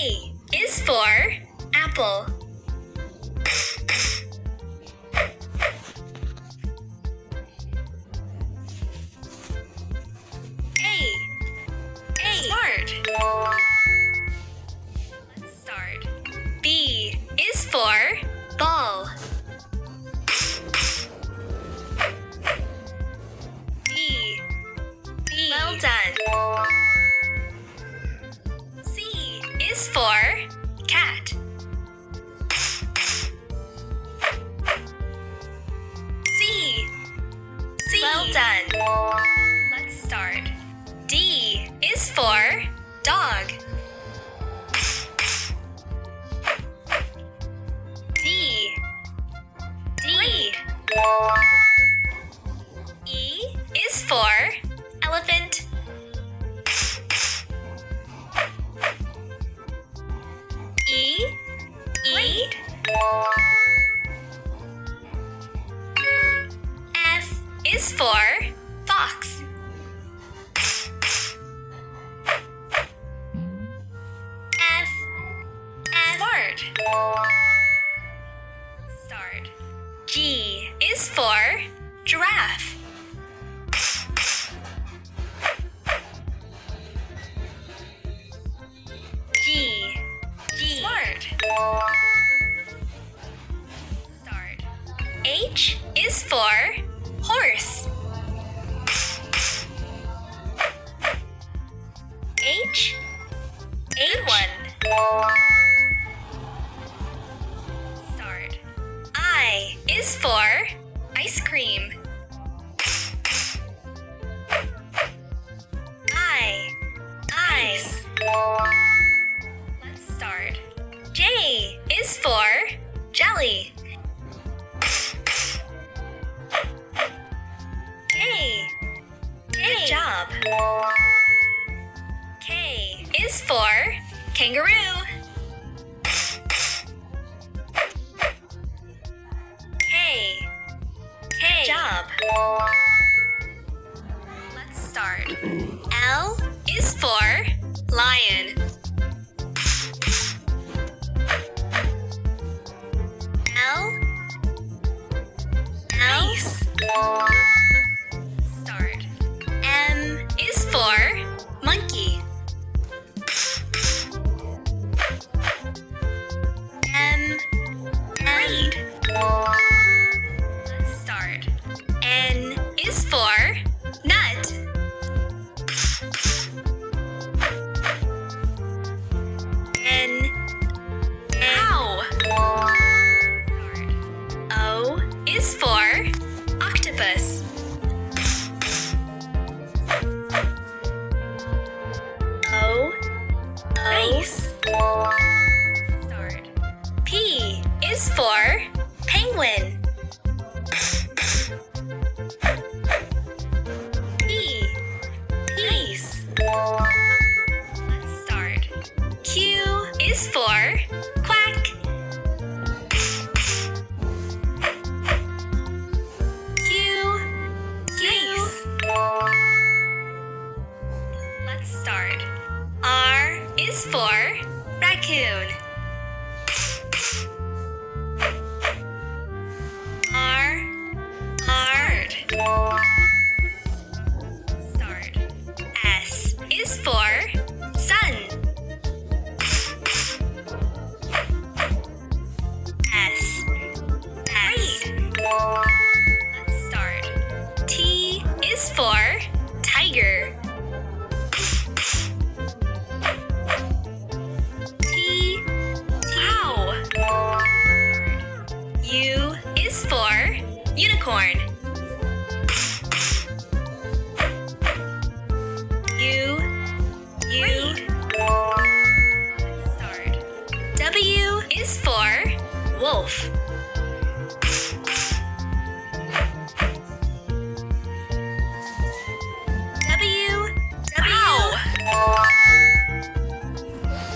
A is for apple. A. Smart. Let's start. B is for ball. B. Well done. C is for cat. C. Well done. Let's start. D is for dog. D. E is for elephant. E. F is for fox. F. Smart. Start. G is for giraffe. G. Smart. Start. H is for horse. H. Good one. Start. I is for ice cream. Ice. Let's start. J is for jelly. K. Good job. K is for kangaroo. K. Good job. Let's start. L is for lion. L. Nice. Start. M is for monkey. M. Great. Let's start. N is for nut. N. Ow. Start. O is for octopus. O. Nice. Start. P is for penguin. P. Nice. Let's start. Q is for quack. Q. Nice. Let's start. R is for raccoon. R. Start. S is for sun. S. Let's start. T is for tiger. T. Ow. U is for unicorn. U. Start. W is for wolf.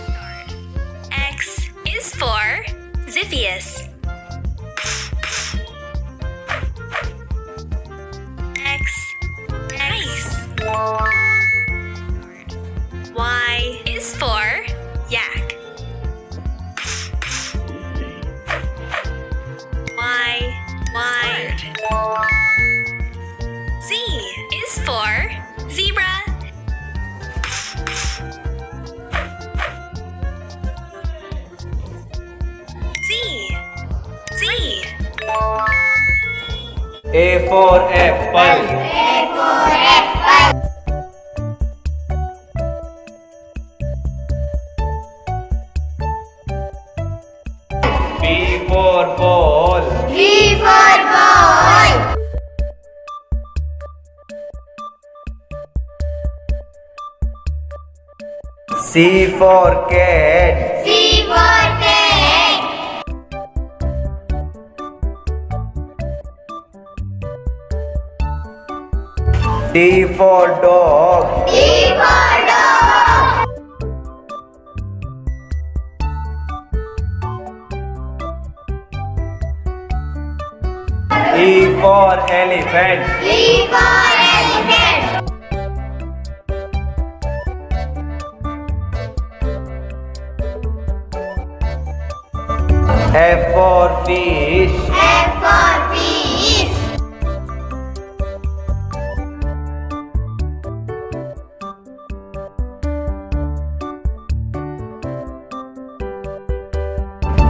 Start. X is for Xiphias. X. Nice. Y is for yak. A for apple. A for apple. B for ball. B for ball. C for cat. C for cat. D for dog. D for dog. E for elephant. E for elephant. F for fish. F for fish.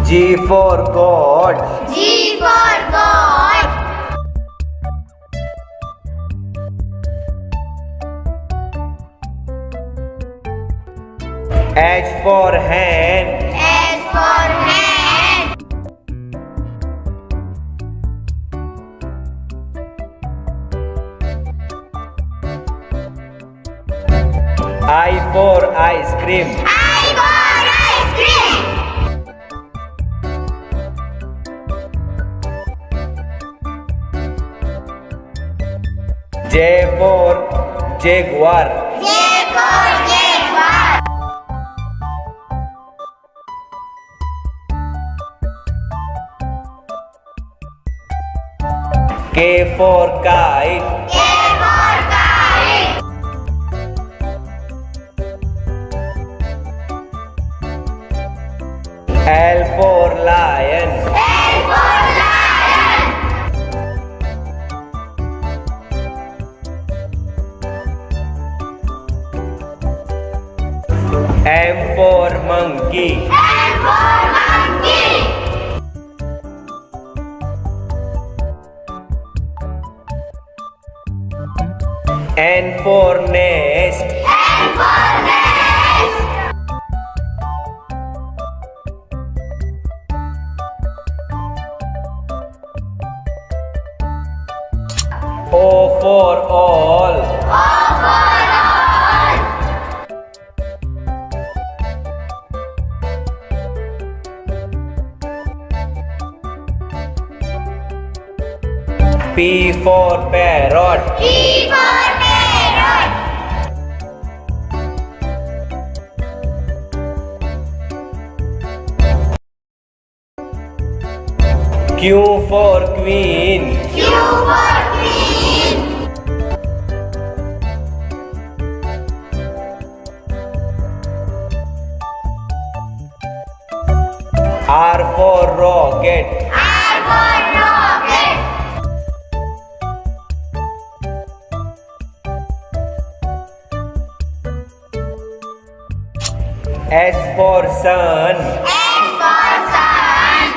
G for goat. G for goat. H for hen. H for hen. I for ice cream. I for ice cream. J for jaguar. J for jaguar. K for kite. K for kite. L for lion. L for lion. M for monkey. M for monkey. N for nest. N for nest. O for all. O for all. P for parrot. P for parrot. Q for queen. Q for queen. R for rocket. R for rocket. S for sun. S for sun.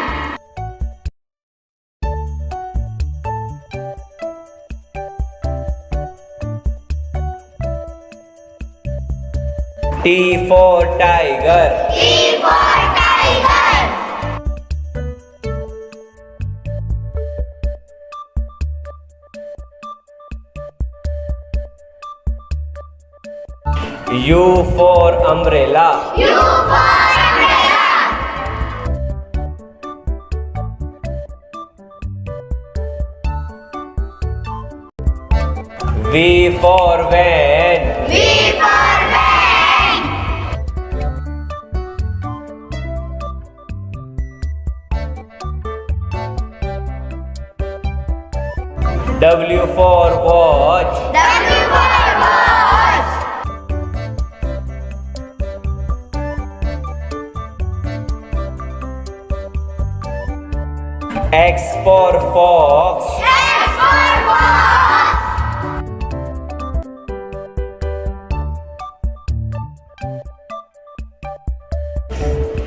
T for tiger. T for tiger. U for umbrella. U for umbrella. V for van. V for van. W for watch. W for watch. X for fox. X for fox.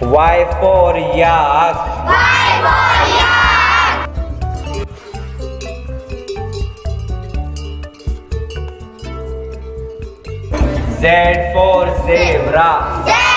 Y for yak. Y for yak. Z for zebra. Z